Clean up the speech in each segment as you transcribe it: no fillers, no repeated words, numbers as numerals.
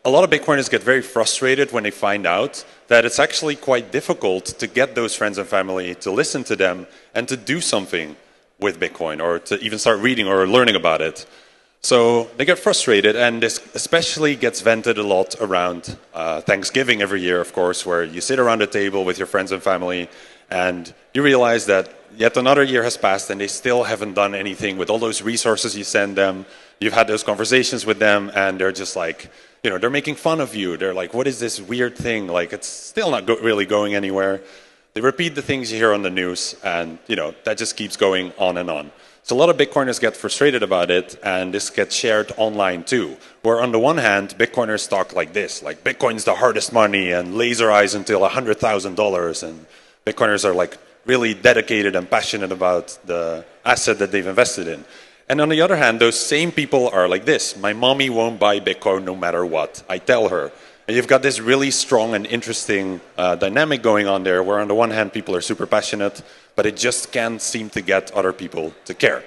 a lot of Bitcoiners get very frustrated when they find out that it's actually quite difficult to get those friends and family to listen to them and to do something with Bitcoin or to even start reading or learning about it. So they get frustrated, and this especially gets vented a lot around Thanksgiving every year, of course, where you sit around a table with your friends and family and you realize that yet another year has passed and they still haven't done anything with all those resources you send them. You've had those conversations with them and they're just like, they're making fun of you. They're like, what is this weird thing? Like, it's still not really going anywhere. They repeat the things you hear on the news, and that just keeps going on and on. So a lot of Bitcoiners get frustrated about it, and this gets shared online too. Where on the one hand, Bitcoiners talk like this, like Bitcoin's the hardest money and laser eyes until $100,000, and Bitcoiners are like really dedicated and passionate about the asset that they've invested in. And on the other hand, those same people are like this. My mommy won't buy Bitcoin no matter what. I tell her. And you've got this really strong and interesting dynamic going on there, where on the one hand, people are super passionate, but it just can't seem to get other people to care.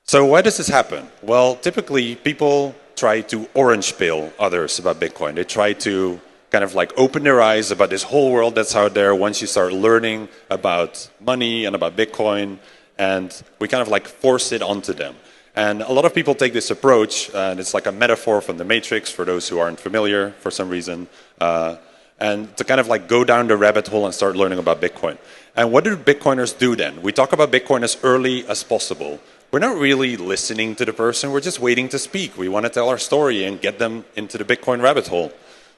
So why does this happen? Well, typically, people try to orange pill others about Bitcoin. They try to kind of like open their eyes about this whole world that's out there once you start learning about money and about Bitcoin, and we kind of like force it onto them. And a lot of people take this approach, and it's like a metaphor from the Matrix for those who aren't familiar for some reason, and to kind of like go down the rabbit hole and start learning about Bitcoin. And what do Bitcoiners do then? We talk about Bitcoin as early as possible. We're not really listening to the person, we're just waiting to speak. We want to tell our story and get them into the Bitcoin rabbit hole.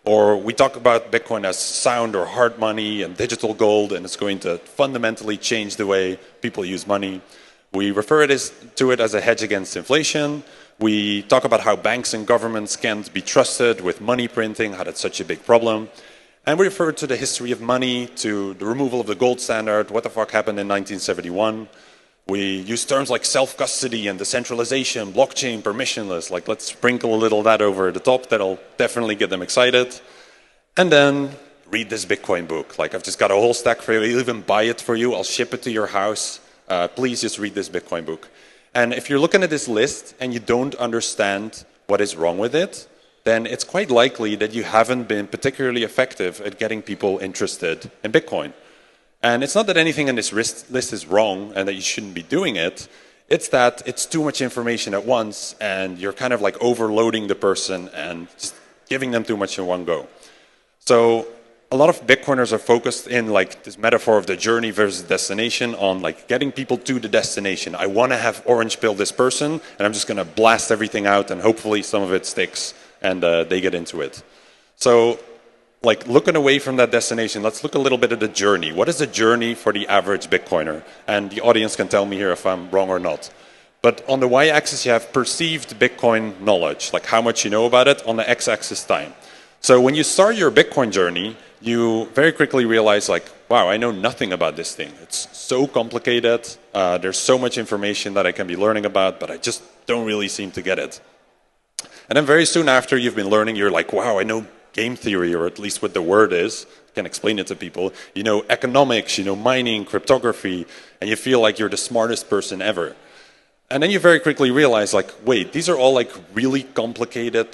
Or we talk about Bitcoin as sound or hard money and digital gold, and it's going to fundamentally change the way people use money. We refer to it as a hedge against inflation. We talk about how banks and governments can't be trusted with money printing, how that's such a big problem. And we refer to the history of money, to the removal of the gold standard, what the fuck happened in 1971. We use terms like self-custody and decentralization, blockchain, permissionless. Like, let's sprinkle a little of that over the top. That'll definitely get them excited. And then read this Bitcoin book. Like, I've just got a whole stack for you. I'll even buy it for you. I'll ship it to your house. Please just read this Bitcoin book. And if you're looking at this list and you don't understand what is wrong with it, then it's quite likely that you haven't been particularly effective at getting people interested in Bitcoin. And it's not that anything in this list is wrong and that you shouldn't be doing it. It's that it's too much information at once and you're kind of like overloading the person and just giving them too much in one go. So a lot of Bitcoiners are focused in like this metaphor of the journey versus destination on like getting people to the destination. I want to have orange pill this person and I'm just going to blast everything out and hopefully some of it sticks and they get into it. So like looking away from that destination, let's look a little bit at the journey. What is the journey for the average Bitcoiner? And the audience can tell me here if I'm wrong or not. But on the y-axis, you have perceived Bitcoin knowledge, like how much you know about it. On the x-axis, time. So when you start your Bitcoin journey, you very quickly realize like, wow, I know nothing about this thing. It's so complicated. There's so much information that I can be learning about, but I just don't really seem to get it. And then very soon after you've been learning, you're like, wow, I know game theory, or at least what the word is. I can explain it to people. You know economics, you know mining, cryptography, and you feel like you're the smartest person ever. And then you very quickly realize like, wait, these are all like really complicated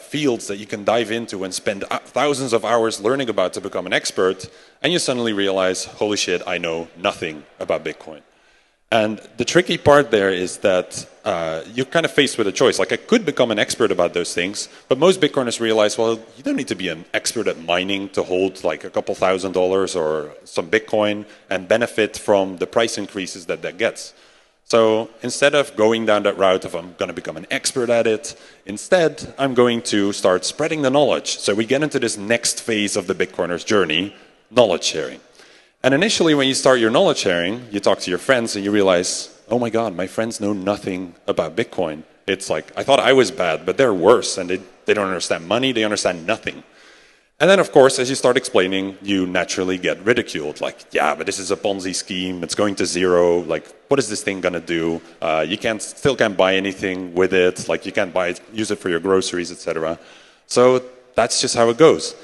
fields that you can dive into and spend thousands of hours learning about to become an expert. And you suddenly realize, holy shit, I know nothing about Bitcoin. And the tricky part there is that you're kind of faced with a choice. Like I could become an expert about those things, but most Bitcoiners realize, well, you don't need to be an expert at mining to hold like a couple $1,000s or some Bitcoin and benefit from the price increases that gets. So instead of going down that route of I'm going to become an expert at it, instead I'm going to start spreading the knowledge. So we get into this next phase of the Bitcoiner's journey, knowledge sharing. And initially when you start your knowledge sharing, you talk to your friends and you realize, oh my God, my friends know nothing about Bitcoin. It's like, I thought I was bad, but they're worse and they don't understand money, they understand nothing. And then of course, as you start explaining, you naturally get ridiculed. Like, yeah, but this is a Ponzi scheme, it's going to zero, like, what is this thing gonna do? You still can't buy anything with it, like you can't use it for your groceries, etc. So that's just how it goes.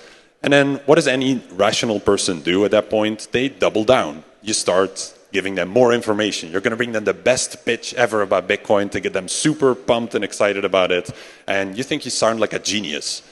And then what does any rational person do at that point? They double down. You start giving them more information. You're going to bring them the best pitch ever about Bitcoin to get them super pumped and excited about it. And you think you sound like a genius.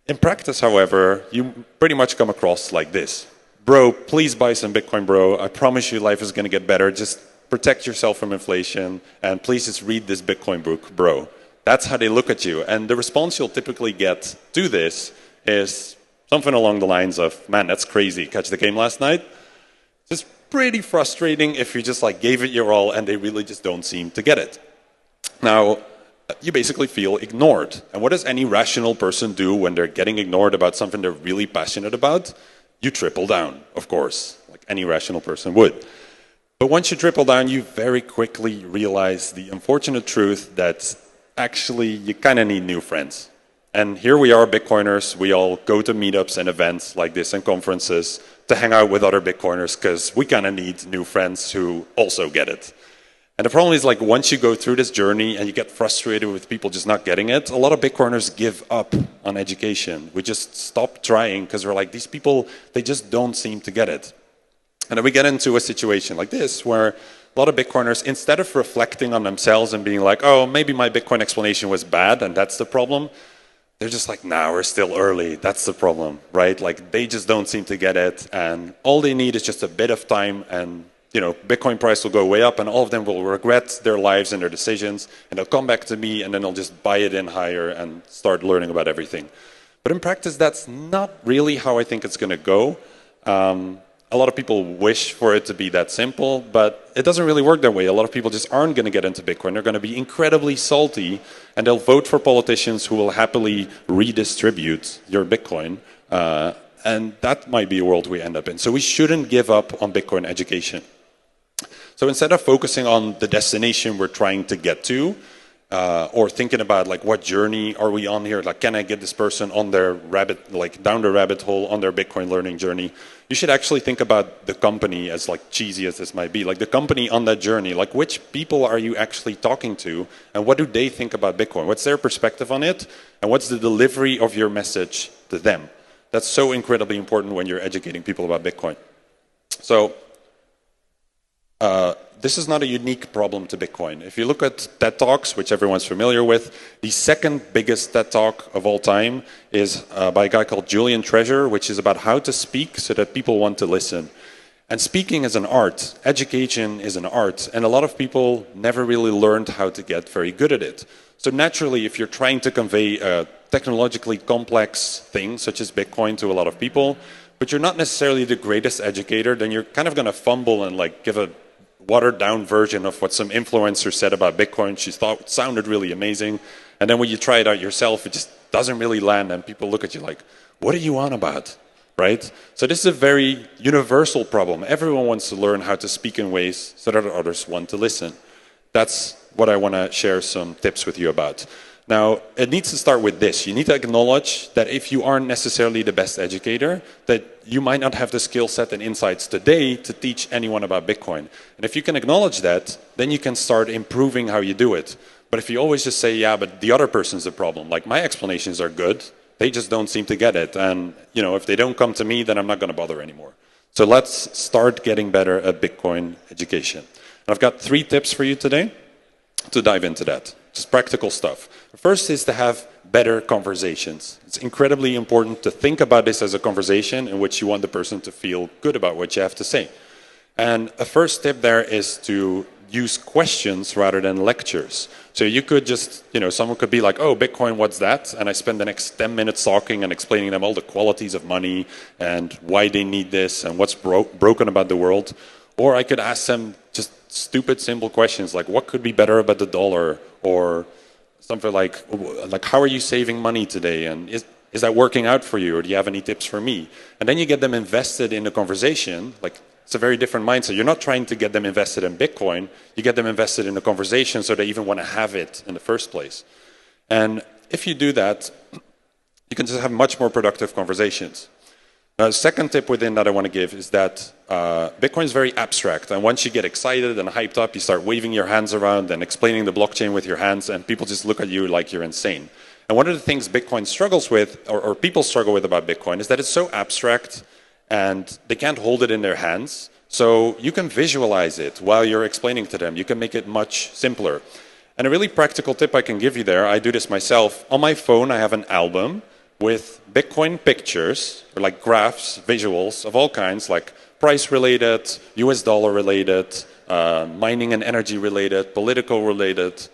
In practice, however, you pretty much come across like this. Bro, please buy some Bitcoin, bro. I promise you life is going to get better. Just protect yourself from inflation, and please just read this Bitcoin book, bro. That's how they look at you. And the response you'll typically get to this is something along the lines of, man, that's crazy. Catch the game last night? It's pretty frustrating if you just like gave it your all and they really just don't seem to get it. Now, you basically feel ignored. And what does any rational person do when they're getting ignored about something they're really passionate about? You triple down, of course, like any rational person would. But once you triple down, you very quickly realize the unfortunate truth that actually you kind of need new friends. And here we are, Bitcoiners. We all go to meetups and events like this and conferences to hang out with other Bitcoiners because we kind of need new friends who also get it. And the problem is, like, once you go through this journey and you get frustrated with people just not getting it, a lot of Bitcoiners give up on education. We just stop trying because we're like, these people, they just don't seem to get it. And then we get into a situation like this where a lot of Bitcoiners, instead of reflecting on themselves and being like, oh, maybe my Bitcoin explanation was bad and that's the problem, they're just like, nah, we're still early. That's the problem, right? Like, they just don't seem to get it. And all they need is just a bit of time, and Bitcoin price will go way up, and all of them will regret their lives and their decisions, and they'll come back to me, and then they'll just buy it in higher and start learning about everything. But in practice, that's not really how I think it's going to go. A lot of people wish for it to be that simple, but it doesn't really work that way. A lot of people just aren't going to get into Bitcoin. They're going to be incredibly salty, and they'll vote for politicians who will happily redistribute your Bitcoin. And that might be a world we end up in. So we shouldn't give up on Bitcoin education. So instead of focusing on the destination we're trying to get to, or thinking about like what journey are we on here, like can I get this person on their down the rabbit hole on their Bitcoin learning journey, you should actually think about the company, as like cheesy as this might be, like the company on that journey, like which people are you actually talking to and what do they think about Bitcoin? What's their perspective on it, and what's the delivery of your message to them? That's so incredibly important when you're educating people about Bitcoin. So this is not a unique problem to Bitcoin. If you look at TED Talks, which everyone's familiar with, the second biggest TED Talk of all time is by a guy called Julian Treasure, which is about how to speak so that people want to listen. And speaking is an art. Education is an art. And a lot of people never really learned how to get very good at it. So naturally, if you're trying to convey a technologically complex thing, such as Bitcoin, to a lot of people, but you're not necessarily the greatest educator, then you're kind of going to fumble and like give a watered down version of what some influencer said about Bitcoin. She thought it sounded really amazing. And then when you try it out yourself, it just doesn't really land. And people look at you like, what are you on about? Right? So this is a very universal problem. Everyone wants to learn how to speak in ways so that others want to listen. That's what I want to share some tips with you about. Now, it needs to start with this. You need to acknowledge that if you aren't necessarily the best educator, that you might not have the skill set and insights today to teach anyone about Bitcoin. And if you can acknowledge that, then you can start improving how you do it. But if you always just say, yeah, but the other person's the problem, like my explanations are good, they just don't seem to get it. And if they don't come to me, then I'm not going to bother anymore. So let's start getting better at Bitcoin education. And I've got 3 tips for you today to dive into that. Just practical stuff. The first is to have better conversations. It's incredibly important to think about this as a conversation in which you want the person to feel good about what you have to say. And a first tip there is to use questions rather than lectures. So you could just, someone could be like, oh, Bitcoin, what's that? And I spend the next 10 minutes talking and explaining them all the qualities of money and why they need this and what's broken about the world. Or I could ask them just stupid, simple questions like, what could be better about the dollar? Or something like how are you saving money today? And is that working out for you? Or do you have any tips for me? And then you get them invested in the conversation. Like, it's a very different mindset. You're not trying to get them invested in Bitcoin. You get them invested in the conversation so they even want to have it in the first place. And if you do that, you can just have much more productive conversations. Now, the second tip within that I want to give is that Bitcoin is very abstract. And once you get excited and hyped up, you start waving your hands around and explaining the blockchain with your hands, and people just look at you like you're insane. And one of the things Bitcoin struggles with, or people struggle with about Bitcoin, is that it's so abstract and they can't hold it in their hands. So you can visualize it while you're explaining to them. You can make it much simpler. And a really practical tip I can give you there, I do this myself. On my phone, I have an album with Bitcoin pictures, or like graphs, visuals of all kinds, like price related, US dollar related, mining and energy related, political related.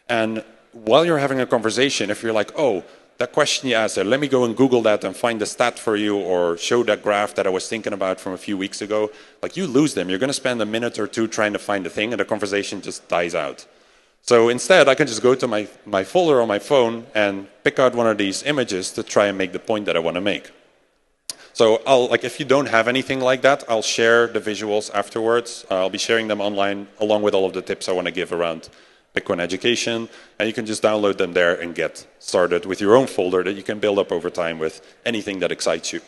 And while you're having a conversation, if you're like, oh, that question you asked there, let me go and Google that and find the stat for you, or show that graph that I was thinking about from a few weeks ago, like you lose them. You're going to spend a minute or two trying to find the thing and the conversation just dies out. So instead, I can just go to my folder on my phone and pick out one of these images to try and make the point that I want to make. So if you don't have anything like that, I'll share the visuals afterwards. I'll be sharing them online along with all of the tips I want to give around Bitcoin education, and you can just download them there and get started with your own folder that you can build up over time with anything that excites you.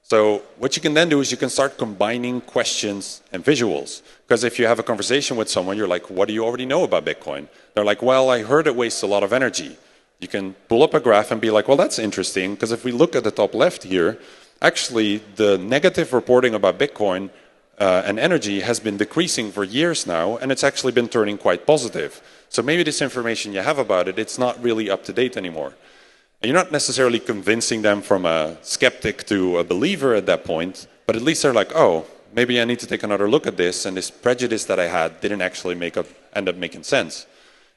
So what you can then do is you can start combining questions and visuals. Because if you have a conversation with someone, you're like, what do you already know about Bitcoin? They're like, well, I heard it wastes a lot of energy. You can pull up a graph and be like, well, that's interesting, because if we look at the top left here, actually the negative reporting about Bitcoin and energy has been decreasing for years now, and it's actually been turning quite positive. So maybe this information you have about it, it's not really up to date anymore. And you're not necessarily convincing them from a skeptic to a believer at that point, but at least they're like, oh, maybe I need to take another look at this, and this prejudice that I had didn't actually end up making sense.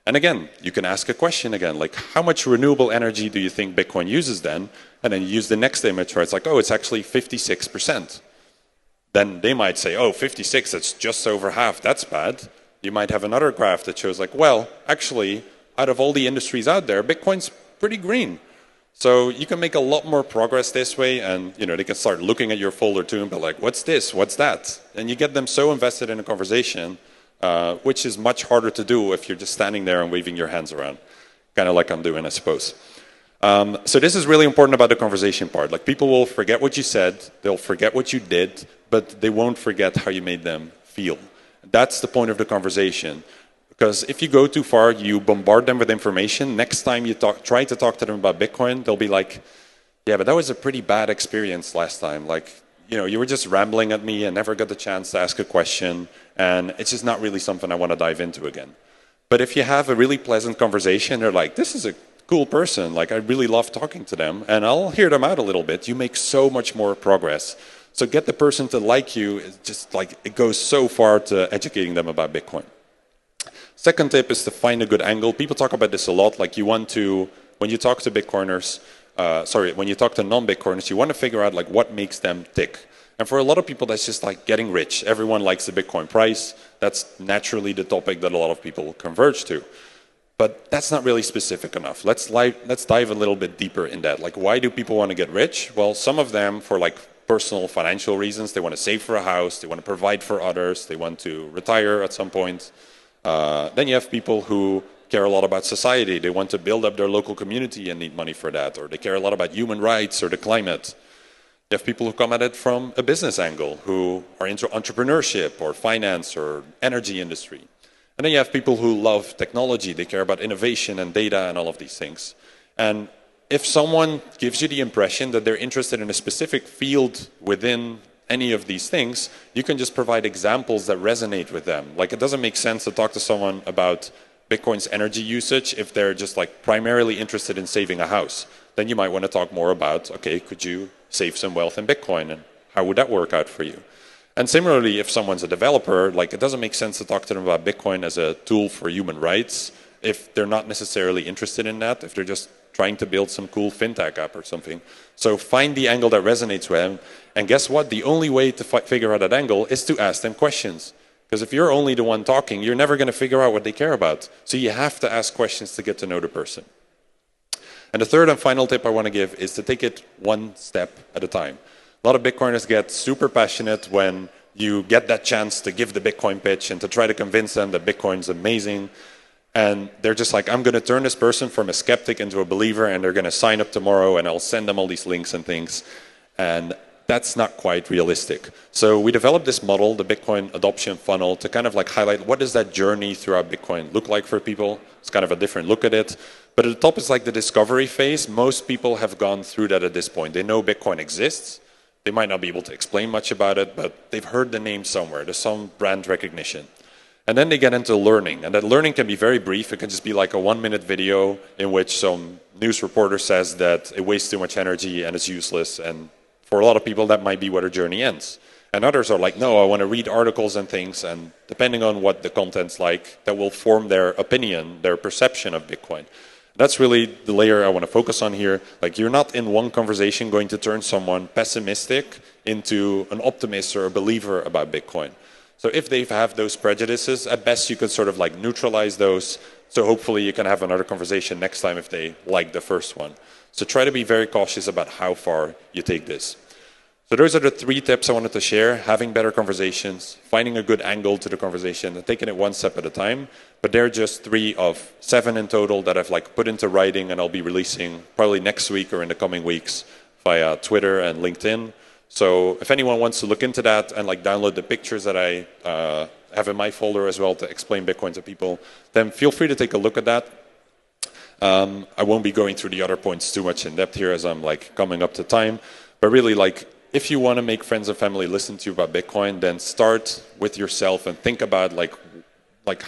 And again, you can ask a question again, like how much renewable energy do you think Bitcoin uses then? And then you use the next image where it's like, oh, it's actually 56%. Then they might say, oh, 56, that's just over half, that's bad. You might have another graph that shows like, well, actually, out of all the industries out there, Bitcoin's pretty green. So you can make a lot more progress this way, and they can start looking at your folder too and be like, what's this, what's that? And you get them so invested in a conversation, which is much harder to do if you're just standing there and waving your hands around, kind of like I'm doing, I suppose. So this is really important about the conversation part. Like people will forget what you said, they'll forget what you did, but they won't forget how you made them feel. That's the point of the conversation. Because if you go too far, you bombard them with information. Next time you try to talk to them about Bitcoin, they'll be like, yeah, but that was a pretty bad experience last time. Like, you were just rambling at me and never got the chance to ask a question, and it's just not really something I want to dive into again. But if you have a really pleasant conversation, they're like, this is a cool person, like I really love talking to them, and I'll hear them out a little bit. You make so much more progress. So get the person to like you, it's just like it goes so far to educating them about Bitcoin. Second tip is to find a good angle. People talk about this a lot, like you want to, when you talk to Bitcoiners, when you talk to non-Bitcoiners, you want to figure out like what makes them tick. And for a lot of people, that's just like getting rich. Everyone likes the Bitcoin price. That's naturally the topic that a lot of people converge to. But that's not really specific enough. Let's dive a little bit deeper in that. Like, why do people want to get rich? Well, some of them for like personal financial reasons. They want to save for a house. They want to provide for others. They want to retire at some point. Then you have people who care a lot about society. They want to build up their local community and need money for that. Or they care a lot about human rights or the climate. You have people who come at it from a business angle, who are into entrepreneurship or finance or energy industry. And then you have people who love technology. They care about innovation and data and all of these things. And if someone gives you the impression that they're interested in a specific field within any of these things, you can just provide examples that resonate with them. Like, it doesn't make sense to talk to someone about Bitcoin's energy usage if they're just like primarily interested in saving a house. Then you might want to talk more about, okay, could you save some wealth in Bitcoin, and how would that work out for you? And similarly, if someone's a developer, like it doesn't make sense to talk to them about Bitcoin as a tool for human rights if they're not necessarily interested in that, if they're just trying to build some cool fintech app or something. So find the angle that resonates with them, and guess what? The only way to figure out that angle is to ask them questions. Because if you're only the one talking, you're never going to figure out what they care about. So you have to ask questions to get to know the person. And the third and final tip I want to give is to take it one step at a time. A lot of Bitcoiners get super passionate when you get that chance to give the Bitcoin pitch and to try to convince them that Bitcoin's amazing. And they're just like, I'm going to turn this person from a skeptic into a believer, and they're going to sign up tomorrow, and I'll send them all these links and things. And that's not quite realistic. So we developed this model, the Bitcoin adoption funnel, to kind of like highlight what does that journey throughout Bitcoin look like for people. It's kind of a different look at it. But at the top is like the discovery phase. Most people have gone through that at this point. They know Bitcoin exists. They might not be able to explain much about it, but they've heard the name somewhere. There's some brand recognition. And then they get into learning. And that learning can be very brief. It can just be like a 1-minute video in which some news reporter says that it wastes too much energy and it's useless. And for a lot of people, that might be where their journey ends. And others are like, no, I want to read articles and things. And depending on what the content's like, that will form their opinion, their perception of Bitcoin. That's really the layer I want to focus on here. Like, you're not in one conversation going to turn someone pessimistic into an optimist or a believer about Bitcoin. So if they have those prejudices, at best you can sort of like neutralize those. So hopefully you can have another conversation next time if they like the first one. So try to be very cautious about how far you take this. So those are the 3 tips I wanted to share: having better conversations, finding a good angle to the conversation, and taking it one step at a time. But they're just 3 of 7 in total that I've like put into writing, and I'll be releasing probably next week or in the coming weeks via Twitter and LinkedIn. So if anyone wants to look into that and like download the pictures that I have in my folder as well to explain Bitcoin to people, then feel free to take a look at that. I won't be going through the other points too much in depth here as I'm like coming up to time. But really, like, if you want to make friends and family listen to you about Bitcoin, then start with yourself and think about like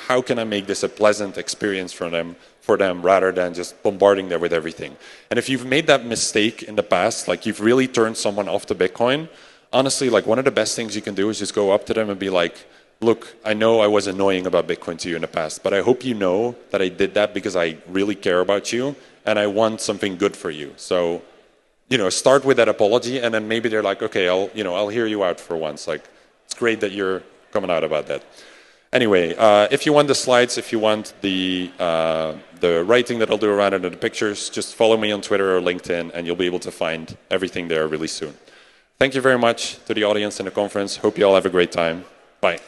how can I make this a pleasant experience for them rather than just bombarding them with everything. And if you've made that mistake in the past, like you've really turned someone off to Bitcoin, honestly, like one of the best things you can do is just go up to them and be like, look, I know I was annoying about Bitcoin to you in the past, but I hope you know that I did that because I really care about you and I want something good for you. So, you know, start with that apology, and then maybe they're like, okay, I'll hear you out for once. Like, it's great that you're coming out about that. Anyway, if you want the slides, if you want the writing that I'll do around it and the pictures, just follow me on Twitter or LinkedIn, and you'll be able to find everything there really soon. Thank you very much to the audience in the conference. Hope you all have a great time. Bye.